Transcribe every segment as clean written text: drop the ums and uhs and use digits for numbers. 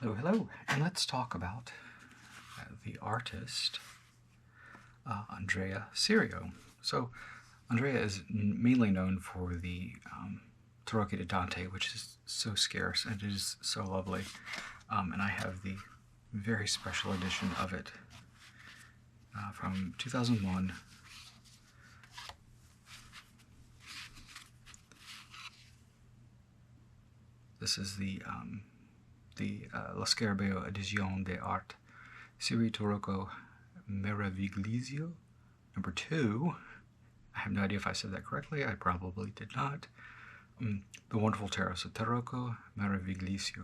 Hello, hello, and let's talk about the artist Andrea Serio. So, Andrea is mainly known for the Tarot de Dante, which is so scarce and it is so lovely. And I have the very special edition of it from 2001. This is the La Scarabeo Edition de Art Serie Tarocco Meraviglio number 2. I have no idea if I said that correctly. I probably did not. The Wonderful Tarot, so Tarocco Meraviglio.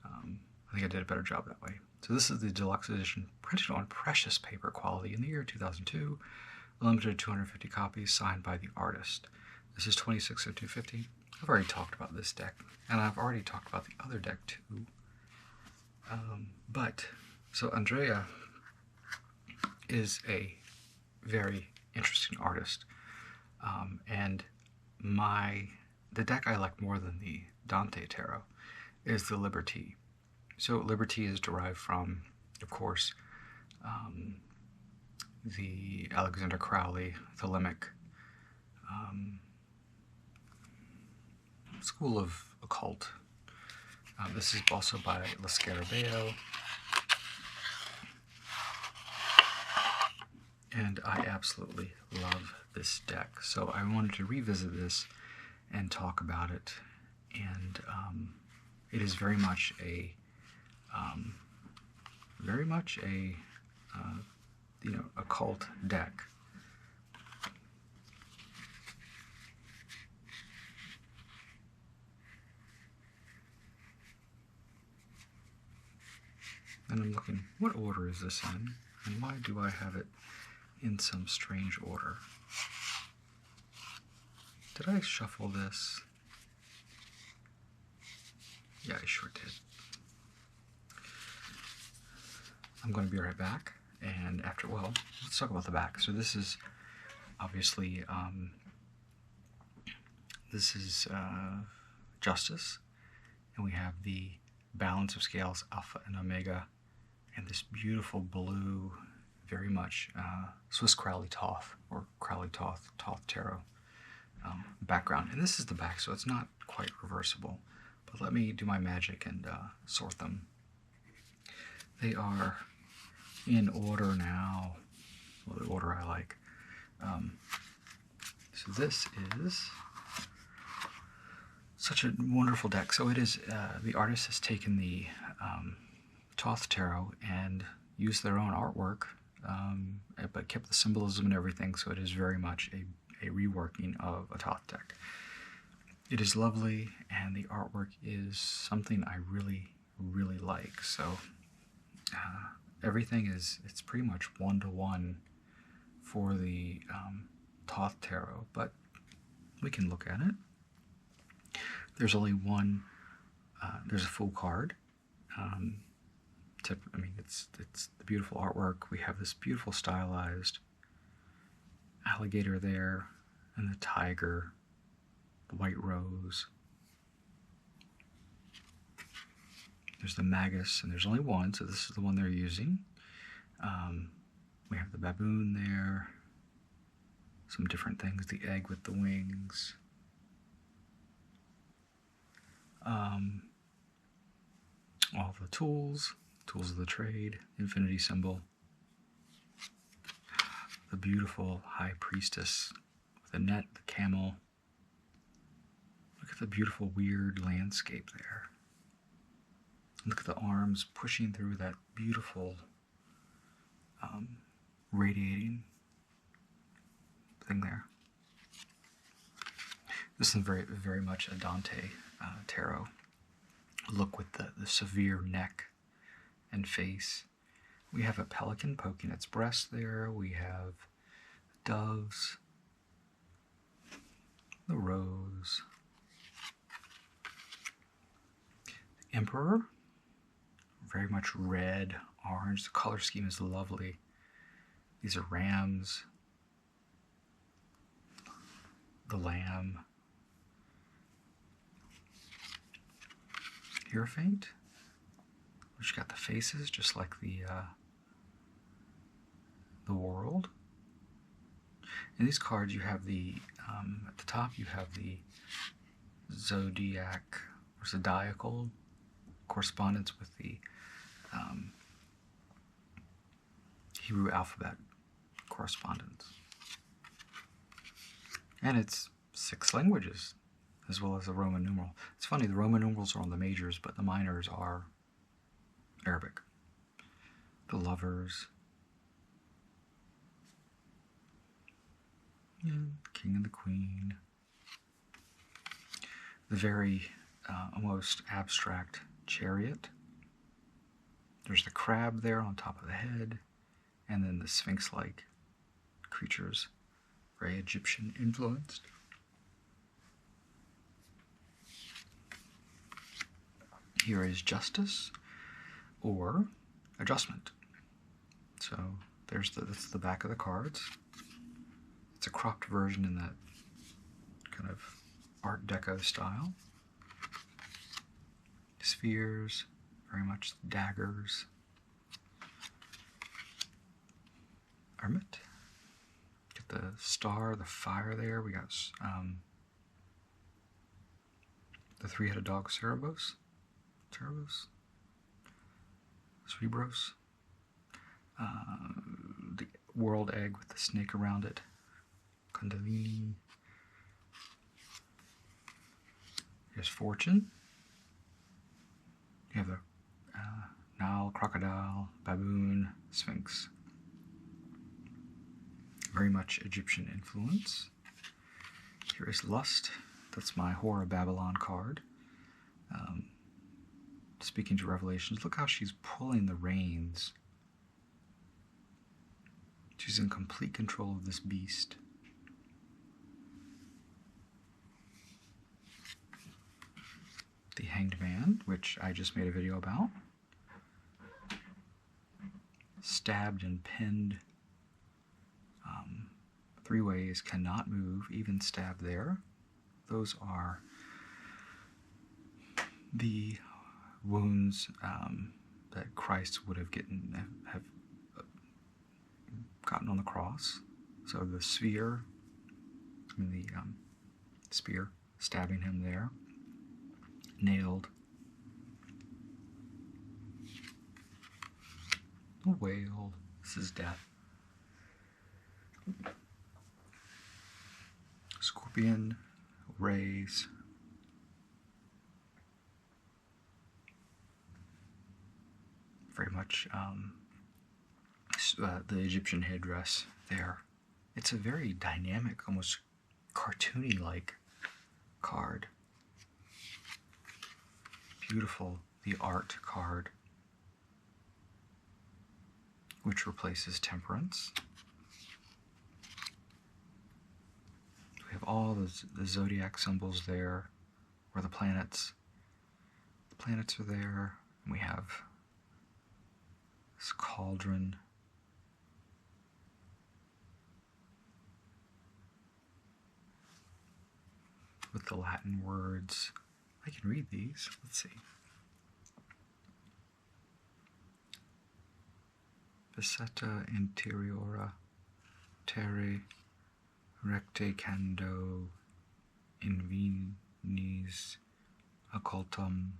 I think I did a better job that way. So this is the deluxe edition, printed on precious paper quality in the year 2002, limited to 250 copies, signed by the artist. This is 26 of 250. I've already talked about this deck, and I've already talked about the other deck too. So Andrea is a very interesting artist, and the deck I like more than the Dante Tarot is the Liberty. So Liberty is derived from, of course, the Alexander Crowley, Thelemic school of occult. This is also by La Scarabeo. And I absolutely love this deck. So I wanted to revisit this and talk about it. And it is very much a occult deck. And I'm looking, what order is this in? And why do I have it in some strange order? Did I shuffle this? Yeah, I sure did. I'm going to be right back. And let's talk about the back. So this is obviously, Justice. And we have the balance of scales, Alpha and Omega, and this beautiful blue, very much Swiss Crowley Thoth, or Crowley Thoth Tarot background. And this is the back, so it's not quite reversible. But let me do my magic and sort them. They are in order now, well, the order I like. So this is such a wonderful deck. So it is, the artist has taken the Thoth Tarot and used their own artwork, but kept the symbolism and everything, so it is very much a reworking of a Thoth deck. It is lovely, and the artwork is something I really, really like. So everything it's pretty much one-to-one for the Thoth Tarot, but we can look at it. There's only one, there's a full card. It's the beautiful artwork. We have this beautiful stylized alligator there, and the tiger, the white rose. There's the magus, and there's only one, so this is the one they're using. We have the baboon there, some different things, the egg with the wings. All the tools of the trade, infinity symbol, the beautiful high priestess with the net, the camel. Look at the beautiful weird landscape there. Look at the arms pushing through that beautiful radiating thing there. This is very, very much a Dante Tarot look, with the severe neck and face. We have a pelican poking its breast there. We have doves, the rose, the emperor, very much red, orange. The color scheme is lovely. These are rams, the lamb, Hierophant, which got the faces, just like the world. In these cards, you have the at the top you have the zodiac or zodiacal correspondence with the Hebrew alphabet correspondence, and it's 6 languages as well as the Roman numeral. It's funny, the Roman numerals are on the majors, but the minors are Arabic. The Lovers, King and the Queen, the very almost abstract Chariot. There's the crab there on top of the head, and then the Sphinx-like creatures, very Egyptian influenced. Here is Justice or Adjustment. So that's the back of the cards. It's a cropped version in that kind of Art Deco style. Spheres, very much daggers. Hermit. Get the star, the fire there. We got the 3-headed dog Cerebros. The world egg with the snake around it. Kundalini. Here's Fortune. You have the Nile, crocodile, baboon, Sphinx. Very much Egyptian influence. Here is Lust. That's my Whore of Babylon card. Speaking to Revelations, look how she's pulling the reins. She's in complete control of this beast. The Hanged Man, which I just made a video about. Stabbed and pinned 3 ways, cannot move, even stabbed there. Those are the wounds that Christ would have gotten on the cross. So the spear, spear stabbing him there, nailed. A whale, this is death. Scorpion, rays. Very much the Egyptian headdress there. It's a very dynamic, almost cartoony-like card. Beautiful, the art card, which replaces Temperance. We have all the zodiac symbols there, or the planets. The planets are there, and we have this cauldron. With the Latin words. I can read these. Let's see. Faceta interiora terre recte cando invinis occultum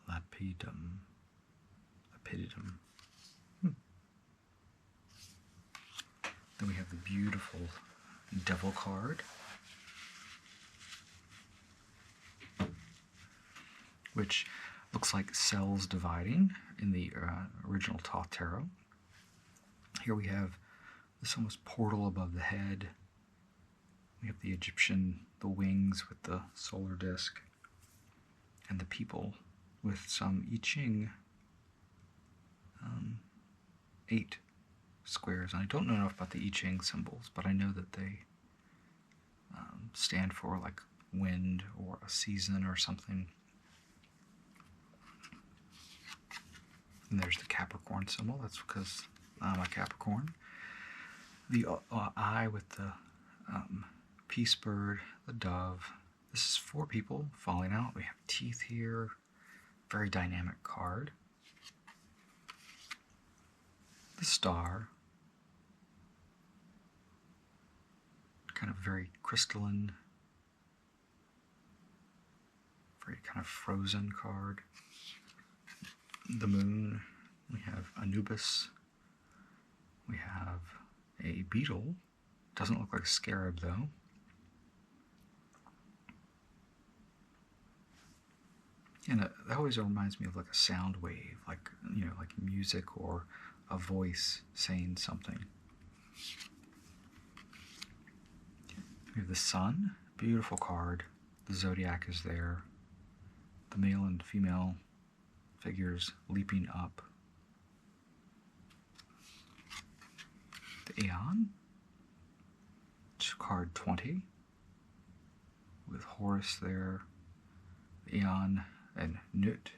lapidum. Then we have the beautiful Devil card, which looks like cells dividing in the original Thoth Tarot. Here we have this almost portal above the head. We have the Egyptian, the wings with the solar disk, and the people with some I Ching 8 squares. And I don't know enough about the I Ching symbols, but I know that they stand for like wind or a season or something. And there's the Capricorn symbol. That's because I'm a Capricorn. The eye with the peace bird, the dove. This is 4 people falling out. We have teeth here. Very dynamic card. the star, kind of very crystalline, very kind of frozen card. The moon, we have Anubis, we have a beetle, doesn't look like a scarab though. And that always reminds me of like a sound wave, like, you know, like music or a voice saying something. We have the sun, beautiful card. The zodiac is there. The male and female figures leaping up. The Aeon, card 20, with Horus there. The Aeon and Nut,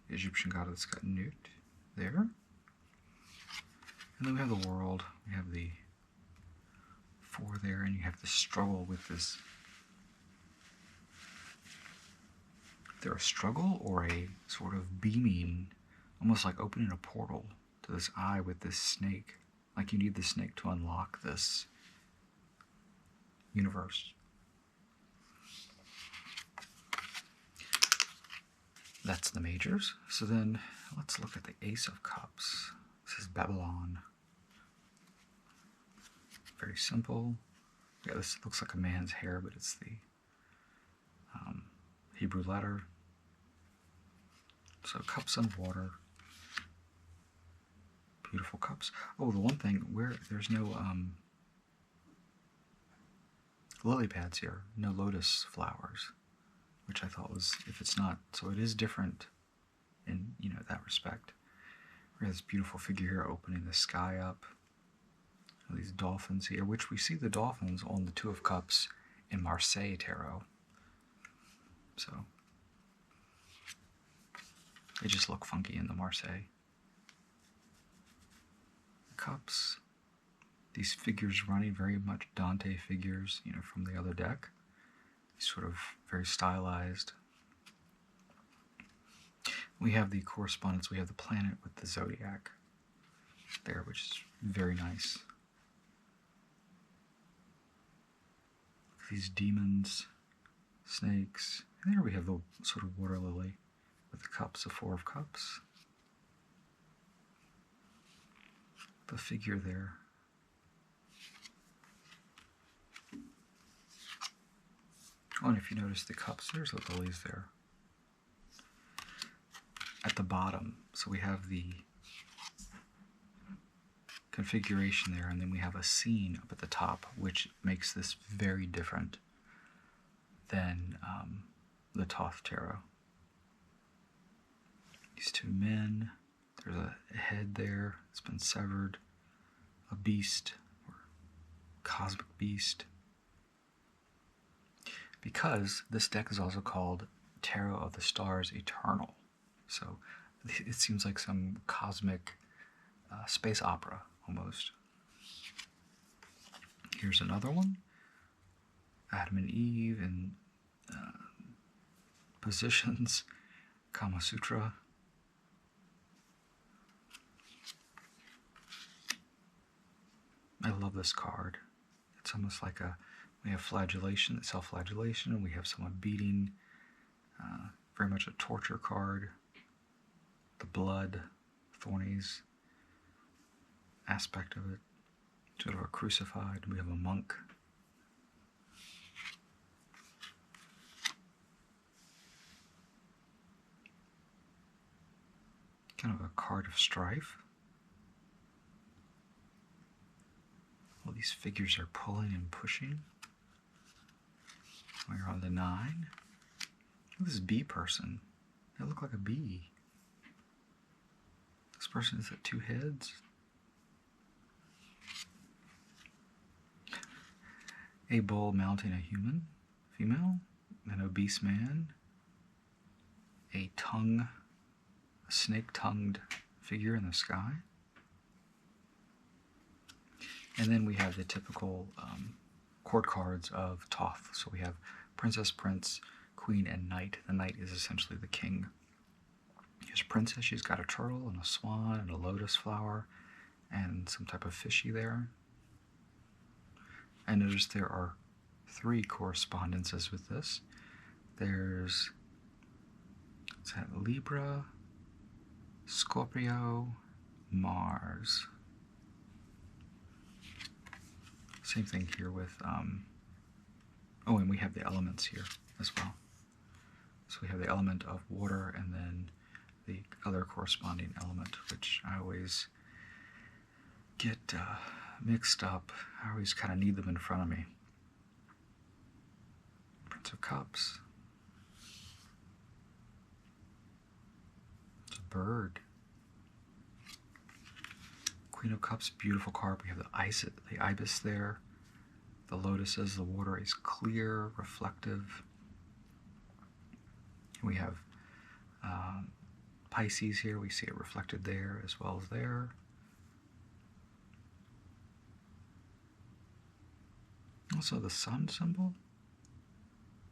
the Egyptian god that's got Nut there. And then we have the world, we have the 4 there, and you have the struggle with this. Either a struggle or a sort of beaming, almost like opening a portal to this eye with this snake. Like you need the snake to unlock this universe. That's the majors. So then let's look at the Ace of Cups. This is Babylon. Very simple. Yeah, this looks like a man's hair, but it's the Hebrew letter. So cups and water. Beautiful cups. Oh, the one thing where there's no lily pads here, no lotus flowers, which I thought was, if it's not, so it is different in, you know, that respect. We have this beautiful figure here opening the sky up. These dolphins here, which we see the dolphins on the Two of Cups in Marseille Tarot. So they just look funky in the Marseille. Cups. These figures running, very much Dante figures, you know, from the other deck. Sort of very stylized. We have the correspondence, we have the planet with the zodiac there, which is very nice. These demons, snakes, and there we have the sort of water lily with the cups, the 4 of Cups. The figure there. Oh, and if you notice the cups, there's the lilies there. At the bottom, so we have the configuration there, and then we have a scene up at the top, which makes this very different than the Thoth Tarot. These 2 men, there's a head there, it's been severed, a beast, or cosmic beast. Because this deck is also called Tarot of the Stars Eternal. So it seems like some cosmic space opera, almost. Here's another one. Adam and Eve in positions. Kama Sutra. I love this card. It's almost like we have flagellation, self-flagellation, and we have someone beating. Very much a torture card. The blood, thornies aspect of it. Sort of a crucified. We have a monk. Kind of a card of strife. All these figures are pulling and pushing. We're on the 9. Look at this bee person. They look like a bee. This person is at 2 heads. A bull mounting a human, female, an obese man, a snake-tongued figure in the sky. And then we have the typical court cards of Thoth. So we have princess, prince, queen, and knight. The knight is essentially the king. Here's princess. She's got a turtle and a swan and a lotus flower and some type of fishy there. I noticed there are 3 correspondences with this. There's Libra, Scorpio, Mars. Same thing here with, oh, and we have the elements here as well. So we have the element of water and then the other corresponding element, which I always get mixed up. I always kind of need them in front of me. Prince of Cups. It's a bird. Queen of Cups, beautiful card. We have the ibis there. The lotuses, the water is clear, reflective. We have Pisces here. We see it reflected there as well as there. Also the sun symbol.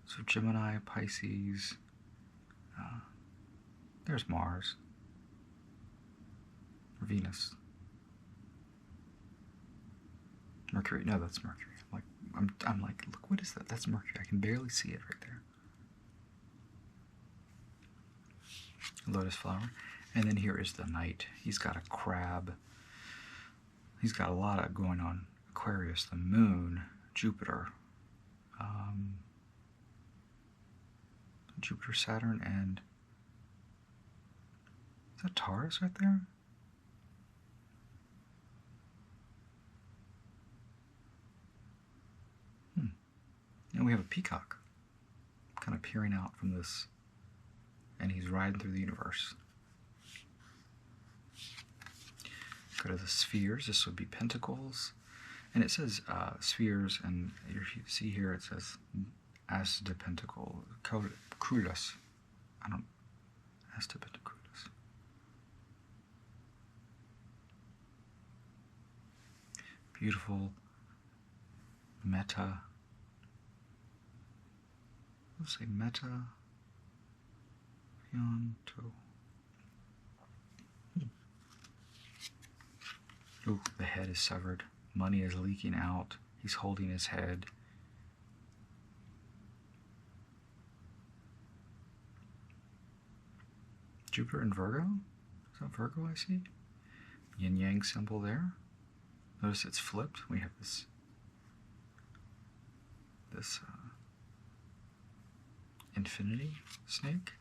So Gemini, Pisces. There's Mars. Or Venus. Mercury. No, that's Mercury. I'm like, look, what is that? That's Mercury. I can barely see it right there. Lotus flower. And then here is the knight. He's got a crab. He's got a lot of going on. Aquarius, the moon, Jupiter. Jupiter, Saturn, and is that Taurus right there? And we have a peacock kind of peering out from this, and he's riding through the universe. Go to the spheres. This would be pentacles. And it says spheres, and if you see here it says As de Pentacle, Crudus. As de Pentacrudus. Beautiful meta. Let's say meta. Fionto. Ooh, the head is severed. Money is leaking out. He's holding his head. Jupiter in Virgo? Is that Virgo I see? Yin Yang symbol there. Notice it's flipped. We have this infinity snake.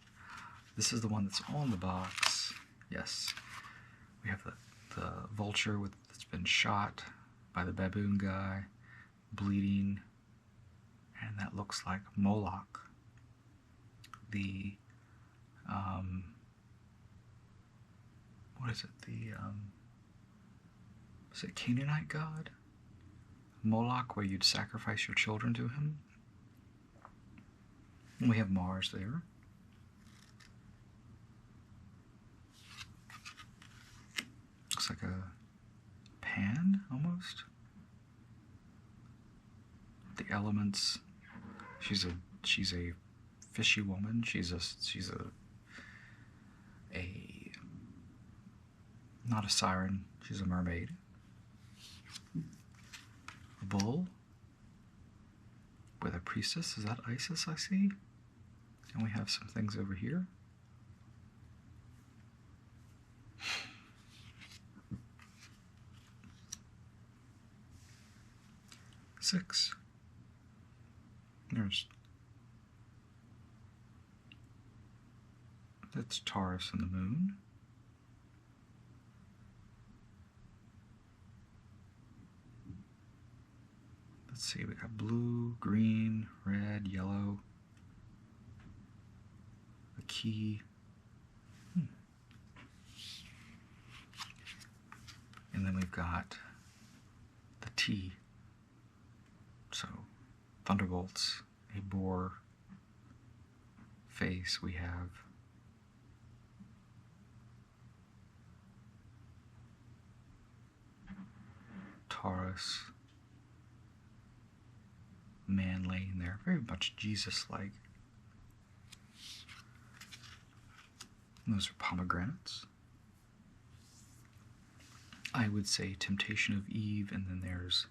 This is the one that's on the box. Yes. We have the vulture that's been shot by the baboon guy, bleeding, and that looks like Moloch, the what is it? Is it Canaanite god? Moloch, where you'd sacrifice your children to him. And we have Mars there. Looks like a pan, almost. The elements. She's a fishy woman. She's a not a siren. She's a mermaid. A bull with a priestess. Is that Isis I see? And we have some things over here. Six. That's Taurus and the moon. Let's see, we got blue, green, red, yellow. The key. And then we've got the T. So, thunderbolts, a boar face. We have Taurus, man laying there, very much Jesus-like. And those are pomegranates. I would say temptation of Eve, and then there's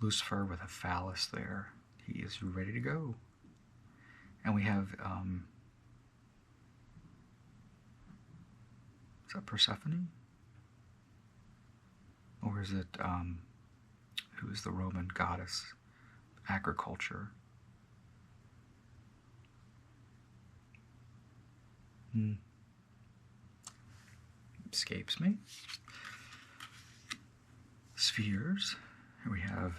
Lucifer with a phallus there. He is ready to go. And we have, is that Persephone? Or is it, who is the Roman goddess? Agriculture. Escapes me. Spheres. Here we have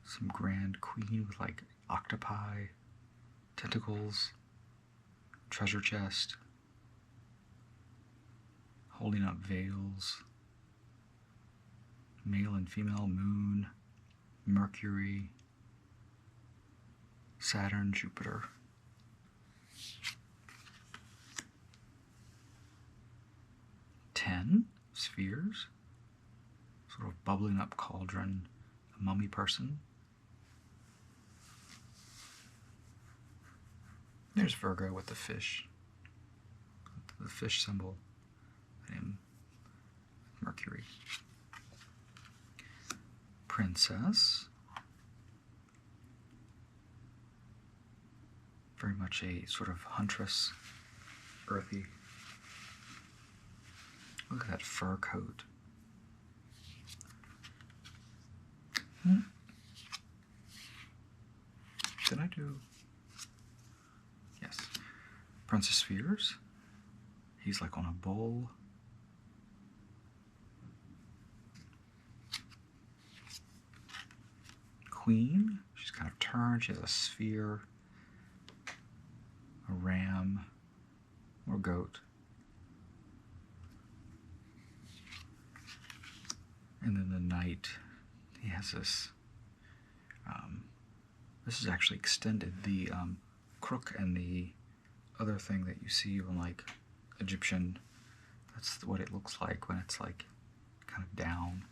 some grand queen with like octopi, tentacles, treasure chest, holding up veils, male and female moon, Mercury, Saturn, Jupiter. Ten spheres, sort of bubbling up cauldron, a mummy person. There's Virgo with the fish symbol, and Mercury. Princess, very much a sort of huntress, earthy. Look at that fur coat. Did I do? Yes. Prince of Spheres. He's like on a bull. Queen. She's kind of turned. She has a sphere. A ram. Or goat. And then the knight, he has this, this is actually extended, the crook and the other thing that you see on like Egyptian, that's what it looks like when it's like kind of down.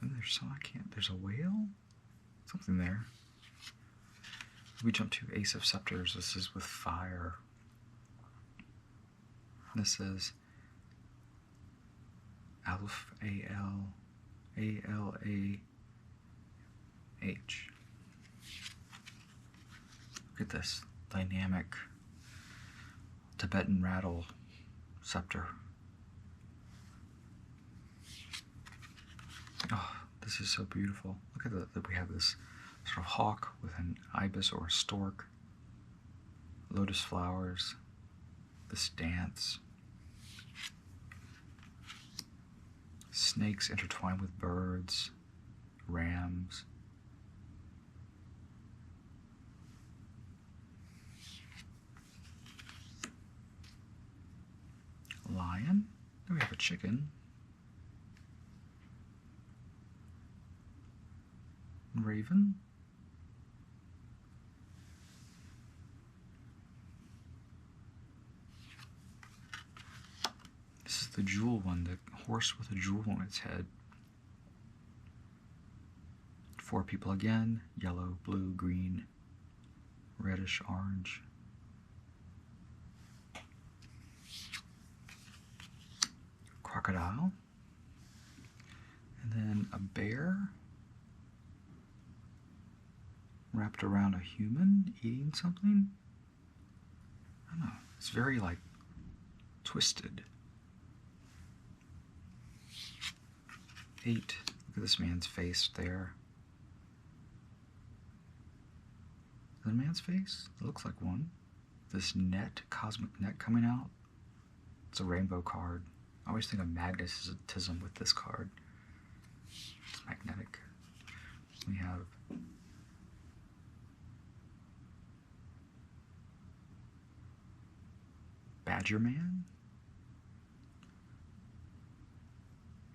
And there's some, there's a whale? Something there. We jump to Ace of Scepters. This is with fire. This is Alf, A-L-A-L-A-H. Look at this dynamic Tibetan rattle scepter. Oh, this is so beautiful. Look at that, we have this sort of hawk with an ibis or a stork, lotus flowers, this dance, snakes intertwined with birds, rams, lion. Then we have a chicken, raven, this is the jewel one, the horse with a jewel on its head. 4 people again, yellow, blue, green, reddish, orange. Crocodile. And then a bear wrapped around a human eating something. I don't know. It's very like twisted. 8. Look at this man's face there. Is that a man's face? It looks like one. This net, cosmic net coming out. It's a rainbow card. I always think of magnetism with this card. It's magnetic. We have Badger Man.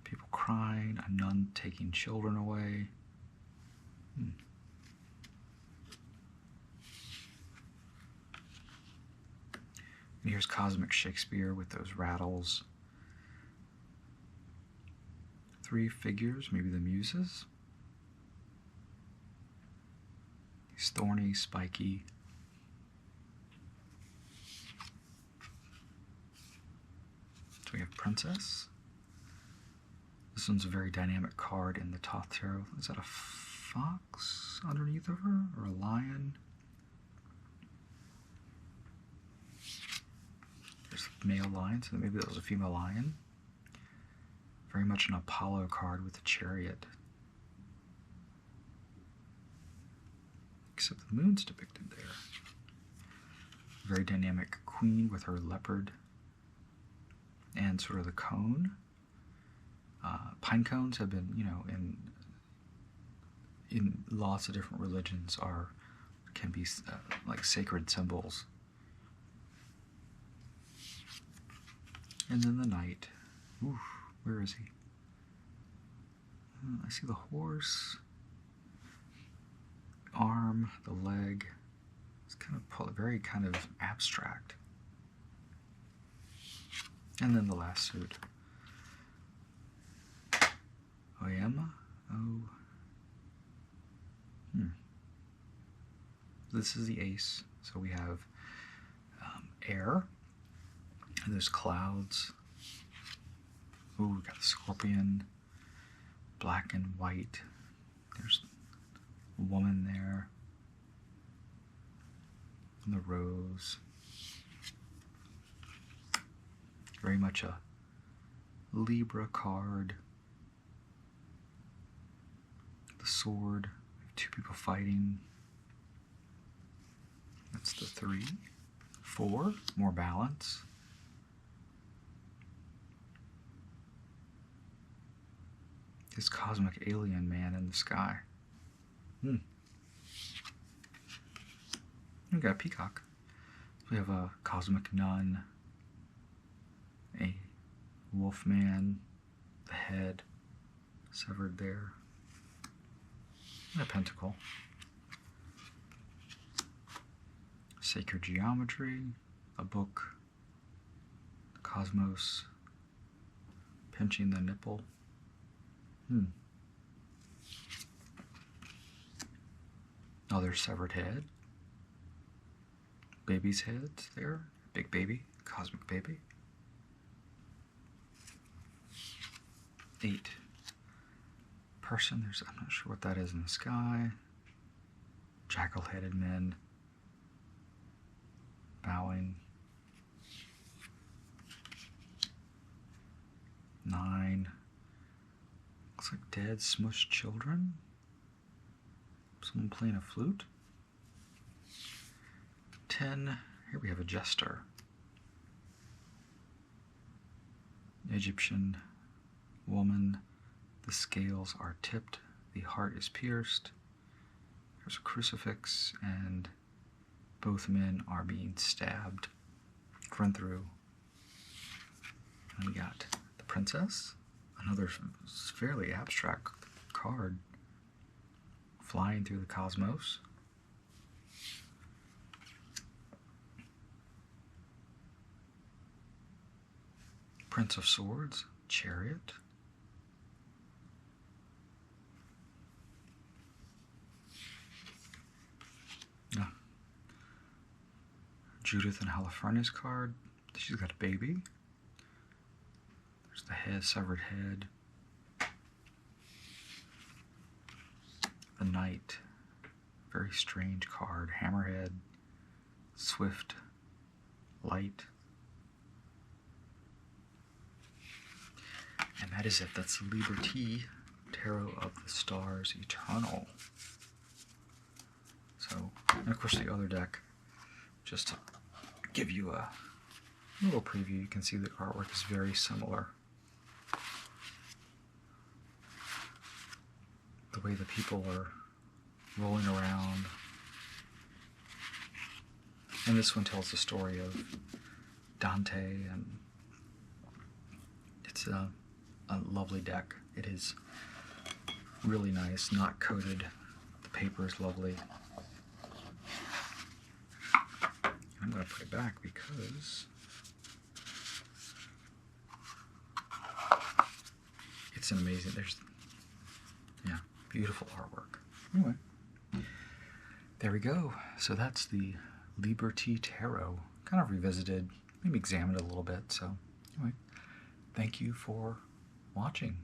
People crying, a nun taking children away. And here's Cosmic Shakespeare with those rattles. 3 figures, maybe the muses. He's thorny, spiky. Princess. This one's a very dynamic card in the Thoth Tarot. Is that a fox underneath of her, or a lion? There's a male lion, so maybe that was a female lion. Very much an Apollo card with a chariot. Except the moon's depicted there. Very dynamic queen with her leopard and sort of the cone. Pine cones have been, in lots of different religions can be like sacred symbols. And then the knight. Oof, where is he? I see the horse, arm, the leg. It's kind of very kind of abstract. And then the last suit. This is the ace. So we have air. And there's clouds. Ooh, we got the scorpion. Black and white. There's a woman there. And the rose. Very much a Libra card. The sword. Two people fighting. That's the 3. 4. More balance. This cosmic alien man in the sky. We got a peacock. We have a cosmic nun, a wolf man, the head severed there, and a pentacle. Sacred geometry, a book, the cosmos, pinching the nipple. Another severed head. Baby's heads there. Big baby. Cosmic baby. 8. Person. I'm not sure what that is in the sky. Jackal-headed men. Bowing. 9. Looks like dead, smushed children. Someone playing a flute. 10. Here we have a jester. Egyptian woman. The scales are tipped. The heart is pierced. There's a crucifix, and both men are being stabbed. Run through. And we got the princess. Another fairly abstract card. Flying through the cosmos. Prince of Swords, Chariot. Judith and Holofernes card. She's got a baby. There's the head, severed head. The Knight. Very strange card. Hammerhead. Swift. Light. And that is it. That's the Liber Tarot of the Stars Eternal. So, and of course the other deck, just to give you a little preview, you can see the artwork is very similar. The way the people are rolling around. And this one tells the story of Dante, and it's a lovely deck. It is really nice, not coated. The paper is lovely. I'm going to put it back because it's an amazing, beautiful artwork. Anyway, there we go. So that's the Liber Tarot, kind of revisited, maybe examined a little bit. So anyway, thank you for watching.